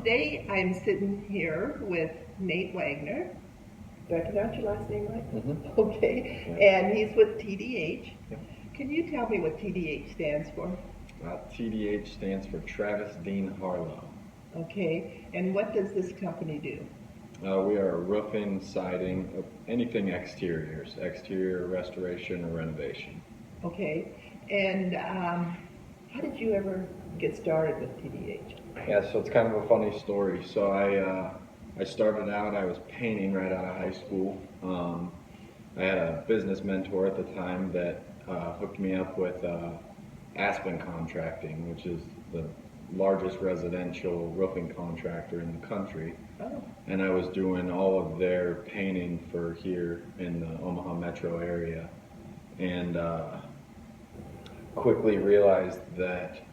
today I'm sitting here with Nate Wagner. Do I pronounce your last name right? Mm-hmm. Okay. Yeah. And he's with TDH. Yeah. Can you tell me what TDH stands for? TDH stands for Travis Dean Harlow. Okay. And what does this company do? We are roofing, siding, anything exteriors, exterior restoration or renovation. Okay. And how did you ever get started with TDH? Yeah, so it's kind of a funny story. So I started out, I was painting right out of high school. I had a business mentor at the time that hooked me up with Aspen Contracting, which is the largest residential roofing contractor in the country. Oh. And I was doing all of their painting for here in the Omaha metro area, and quickly realized that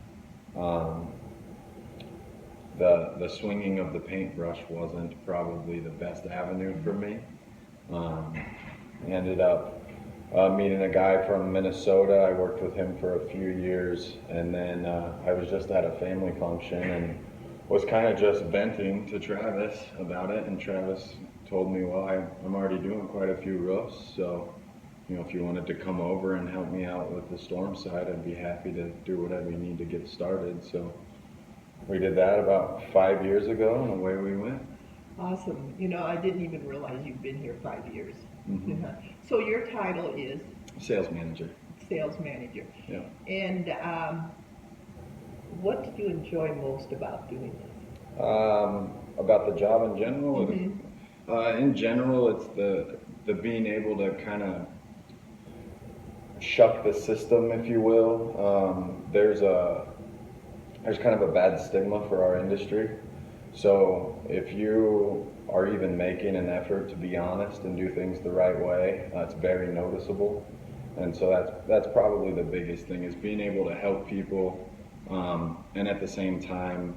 the swinging of the paintbrush wasn't probably the best avenue for me. Ended up meeting a guy from Minnesota. I worked with him for a few years, and then I was just at a family function and was kind of just venting to Travis about it, and Travis told me, well, I'm already doing quite a few roofs, so if you wanted to come over and help me out with the storm side, I'd be happy to do whatever you need to get started. So we did that about 5 years ago, and away we went. Awesome. I didn't even realize you've been here 5 years. Mm-hmm. So your title is? Sales manager. Sales manager. Yeah. And what did you enjoy most about doing this? About the job in general? Mm-hmm. In general, it's the being able to kind of shuck the system, if you will. There's kind of a bad stigma for our industry. So if you are even making an effort to be honest and do things the right way, it's very noticeable. And so that's probably the biggest thing, is being able to help people, and at the same time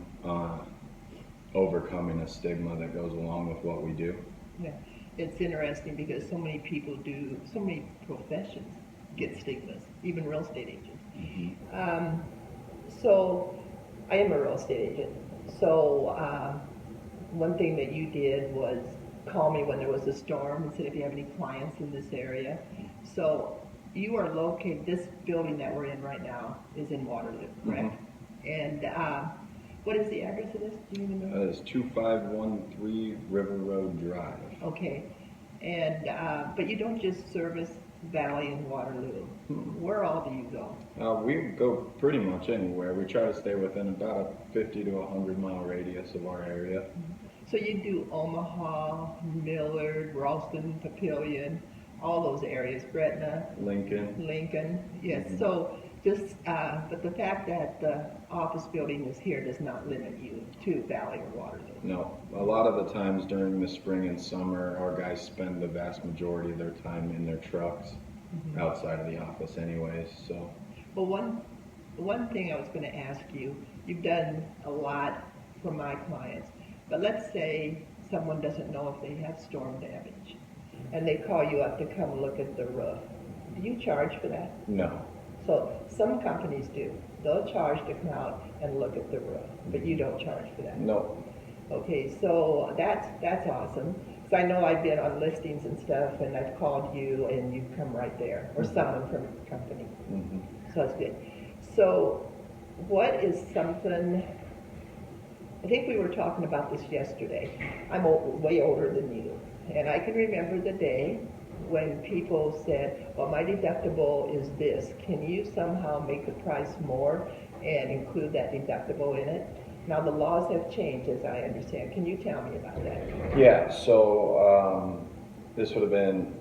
overcoming a stigma that goes along with what we do. Yeah, it's interesting because so many professions get stigmas, even real estate agents. Mm-hmm. So I am a real estate agent. So one thing that you did was call me when there was a storm and said if you have any clients in this area. So you are located, this building that we're in right now is in Waterloo, correct? Mm-hmm. And what is the address of this? Do you even know? It's 2513 River Road Drive. Okay. And but you don't just service Valley and Waterloo. Mm-hmm. Where all do you go? We go pretty much anywhere. We try to stay within about a 50 to 100 mile radius of our area. Mm-hmm. So you do Omaha, Millard, Ralston, Papillion, all those areas, Gretna, Lincoln, yes. Mm-hmm. So just, but the fact that the office building is here does not limit you to Valley or Waterloo. No, a lot of the times during the spring and summer, our guys spend the vast majority of their time in their trucks, mm-hmm, outside of the office anyways, so. Well, one thing I was going to ask you, you've done a lot for my clients, but let's say someone doesn't know if they have storm damage, and they call you up to come look at the roof. Do you charge for that? No. So some companies do. They'll charge to come out and look at the roof, but you don't charge for that. No. Okay, so that's awesome. Because I know I've been on listings and stuff, and I've called you, and you've come right there, or someone from the company. Mm-hmm. So that's good. So what is something? I think we were talking about this yesterday. I'm way older than you, and I can remember the day when people said, well, my deductible is this. Can you somehow make the price more and include that deductible in it? Now the laws have changed, as I understand. Can you tell me about that? Yeah, so this would have been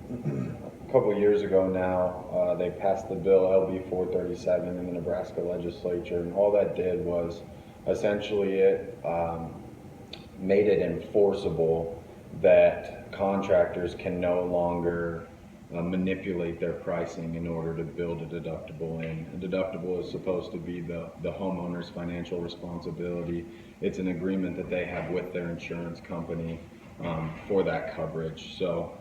a couple of years ago now. They passed the bill LB 437 in the Nebraska legislature, and all that did was essentially it made it enforceable that contractors can no longer manipulate their pricing in order to build a deductible in. A deductible is supposed to be the homeowner's financial responsibility. It's an agreement that they have with their insurance company for that coverage. So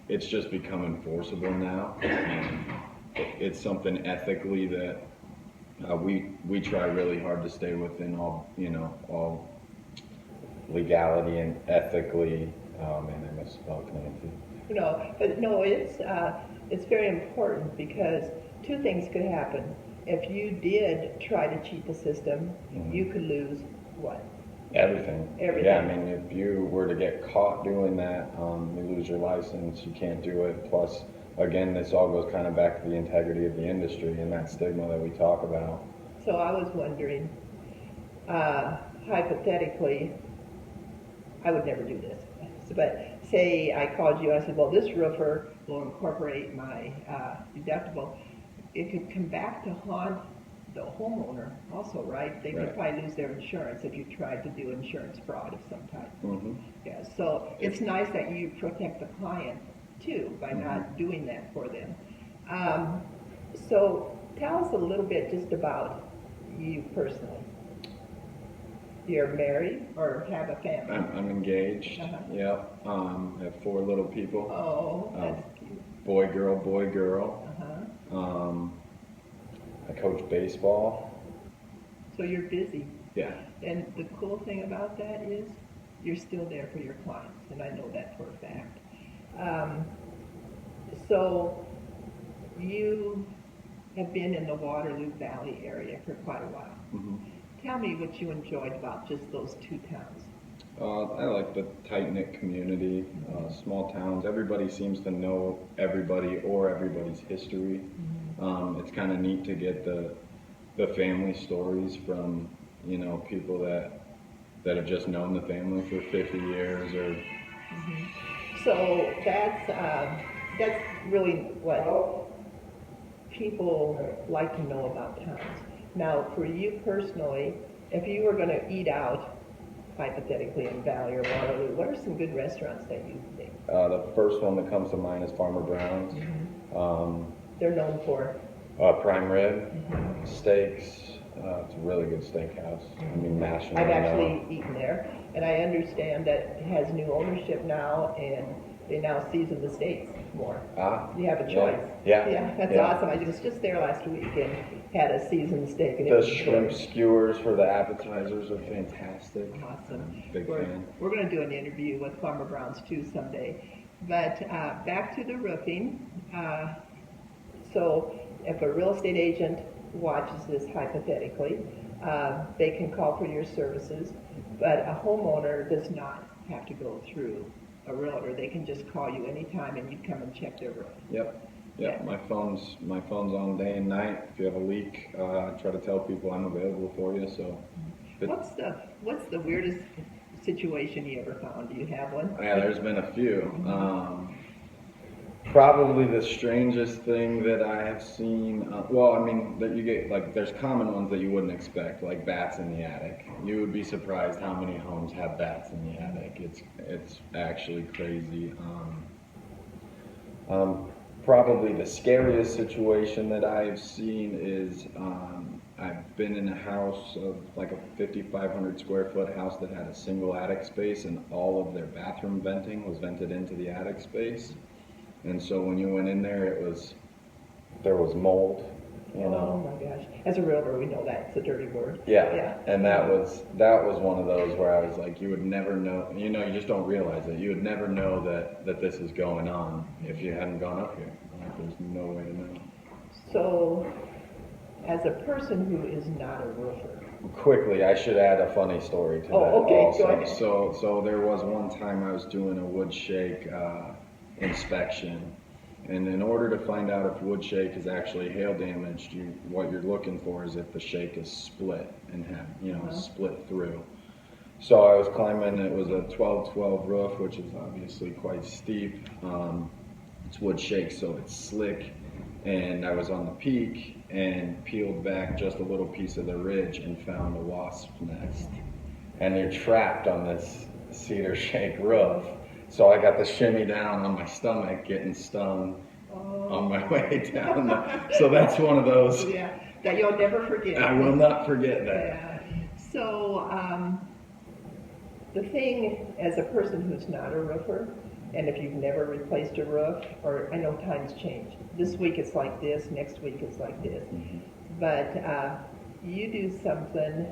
it's just become enforceable now. It's something ethically that we try really hard to stay within all legality and ethically, oh man, I misspelled Nancy. No, but no, it's very important because two things could happen. If you did try to cheat the system, you could lose what? Everything. Everything. Yeah, I mean, if you were to get caught doing that, you lose your license, you can't do it. Plus, again, this all goes kind of back to the integrity of the industry and that stigma that we talk about. So I was wondering, hypothetically, I would never do this, but say I called you, I said, well, this roofer will incorporate my deductible. It could come back to haunt the homeowner also, right? They could probably lose their insurance if you tried to do insurance fraud of some type. Yeah, so it's nice that you protect the client too by not doing that for them. So tell us a little bit just about you personally. You're married or have a family? I'm engaged. Yep. I have 4 little people. Oh, that's cute. Boy, girl, boy, girl. I coach baseball. So you're busy. Yeah. And the cool thing about that is you're still there for your clients, and I know that for a fact. So you have been in the Waterloo Valley area for quite a while. Tell me what you enjoyed about just those 2 towns. I like the tight-knit community, small towns. Everybody seems to know everybody or everybody's history. It's kind of neat to get the family stories from, you know, people that have just known the family for 50 years or. So that's really what people like to know about towns. Now, for you personally, if you were going to eat out, hypothetically in Valley or Waterloo, what are some good restaurants that you think? The first one that comes to mind is Farmer Brown's. They're known for? Prime rib, steaks. It's a really good steakhouse. I mean, nationally. I've actually eaten there, and I understand that it has new ownership now, and they now season the steaks more. You have a choice. Yeah, that's awesome. I was just there last week and had a seasoned steak. And the shrimp skewers for the appetizers are fantastic. Awesome. Big fan. We're going to do an interview with Farmer Brown's too someday. But back to the roofing. So if a real estate agent watches this hypothetically, they can call for your services, but a homeowner does not have to go through a realtor. They can just call you anytime and you come and check their roof. Yep. My phone's on day and night. If you have a leak, I try to tell people I'm available for you. So. What's the weirdest situation you ever found? Do you have one? Yeah, there's been a few. Probably the strangest thing that I have seen, well, I mean, that you get, like, there's common ones that you wouldn't expect, like bats in the attic. You would be surprised how many homes have bats in the attic. It's actually crazy. Probably the scariest situation that I've seen is, I've been in a house of like a 5,500 square foot house that had a single attic space, and all of their bathroom venting was vented into the attic space. And so when you went in there, there was mold, you know. Oh my gosh! As a realtor, we know that it's a dirty word. Yeah. And that was one of those where I was like, you would never know. You know, you just don't realize it. You would never know that this is going on if you hadn't gone up here. Like, there's no way to know. So, as a person who is not a roofer. Quickly, I should add a funny story to that. Okay, also. go ahead. So there was one time I was doing a wood shake inspection, and in order to find out if wood shake is actually hail damaged, what you're looking for is if the shake is split and split through. So I was climbing. It was a 12-12 roof, which is obviously quite steep. It's wood shake, so it's slick. And I was on the peak and peeled back just a little piece of the ridge and found a wasp nest. And they're trapped on this cedar shake roof. So I got to shimmy down on my stomach, getting stung on my way down. So that's one of those. Yeah, that you'll never forget. I will not forget that. Yeah. So the thing, as a person who's not a roofer, and if you've never replaced a roof, or I know times change. This week it's like this, next week it's like this. But you do something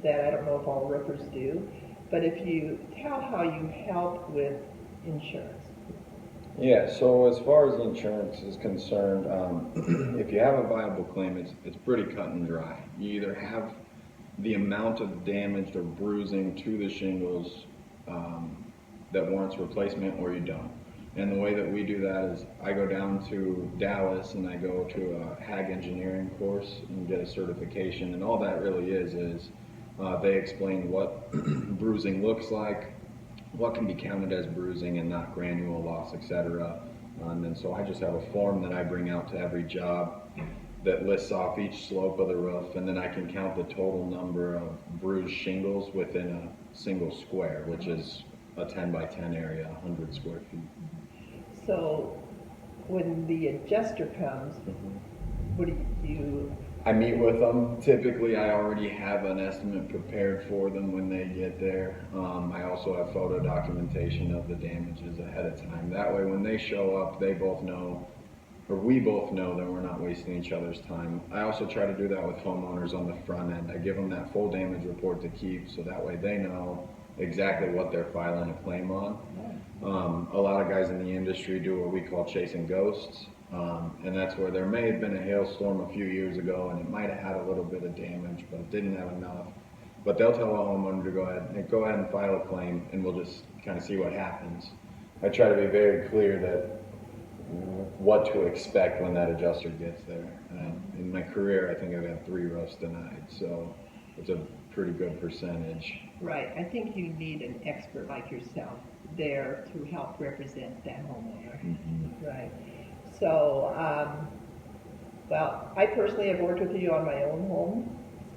that I don't know if all roofers do. but if you tell how you help with insurance. Yeah, so as far as insurance is concerned, if you have a viable claim, it's pretty cut and dry. You either have the amount of damage or bruising to the shingles that warrants replacement, or you don't. And the way that we do that is I go down to Dallas and I go to a HAG engineering course and get a certification, and all that really is they explain what bruising looks like, what can be counted as bruising and not granule loss, etc. And then so I just have a form that I bring out to every job that lists off each slope of the roof, and then I can count the total number of bruised shingles within a single square, which is a 10 by 10 area, 100 square feet. So when the adjuster comes, what do you? I meet with them. Typically, I already have an estimate prepared for them when they get there. I also have photo documentation of the damages ahead of time. That way, when they show up, they both know, or we both know, that we're not wasting each other's time. I also try to do that with homeowners on the front end. I give them that full damage report to keep, so that way they know exactly what they're filing a claim on. A lot of guys in the industry do what we call chasing ghosts. And that's where there may have been a hailstorm a few years ago and it might have had a little bit of damage, but it didn't have enough. But they'll tell a homeowner to go ahead and file a claim, and we'll just kind of see what happens. I try to be very clear that what to expect when that adjuster gets there. In my career, I think I've had 3 roofs denied, so it's a pretty good percentage. Right, I think you need an expert like yourself there to help represent that homeowner. Right. So, well, I personally have worked with you on my own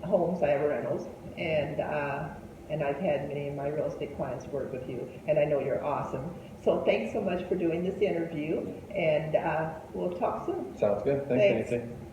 homes. I have rentals, and I've had many of my real estate clients work with you, and I know you're awesome. So thanks so much for doing this interview, and we'll talk soon. Sounds good. Thanks, Thanks. Nancy.